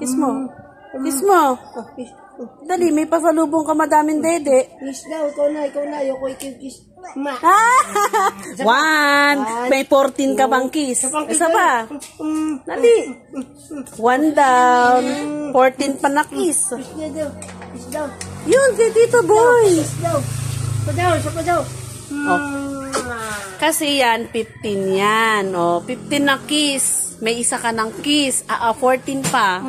Kiss mo. Kiss mo. Dali, may pasalubong ka madaming dede. Kiss daw, ikaw na. Ayoko i-kiss. Ma. One. May 14 ka bang kiss? Isa pa. Dali. One down. 14 pa na kiss. Kiss daw. Yun, kay Tito Boy. Kiss daw. Isa pa daw. Kasi yan, 15 yan. 15 na kiss. May isa ka ng kiss. 14 pa.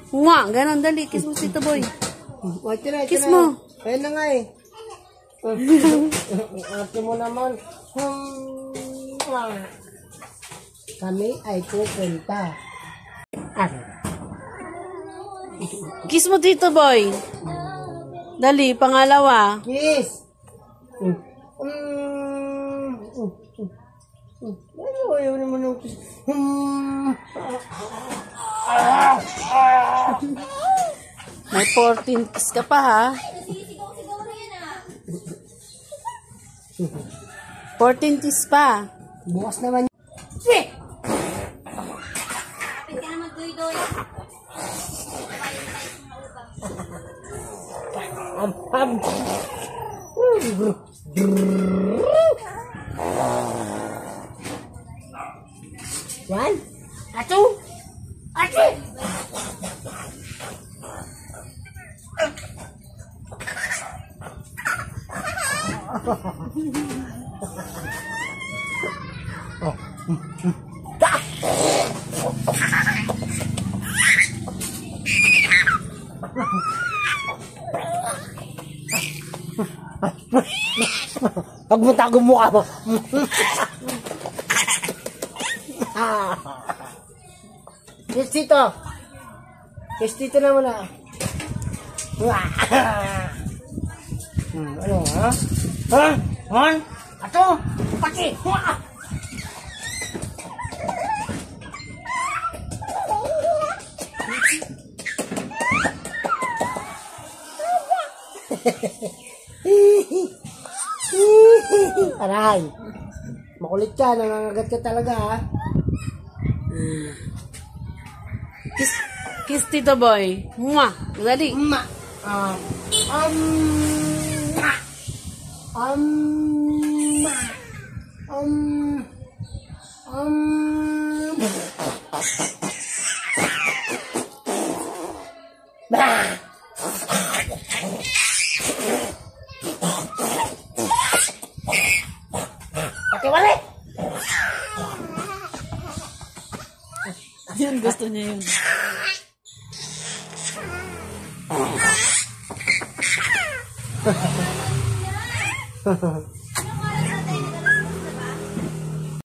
Nga, ganon, dali. Kiss mo, Tito Boy. Kiss mo. Ayun na nga eh. Ate mo naman. Kami ay pupunta. Kiss mo, Tito Boy. Dali, pangalawa. Kiss. Ayaw naman ng kiss. May 14 kiss ka pa, ha? 14 kiss pa. Bukas naman. Kapit ka naman, Doy. One. Atu. Pag mo tago mukha mo. Kiss dito. Kiss dito na muna. Ano ha? Han? Ato? Pati! Aray! Makulit ka, nangangagat ka talaga ha. Kiss, Tito Boy. Mwah! Dali. Ma. Pakiwali! Yun, gusto niya yun.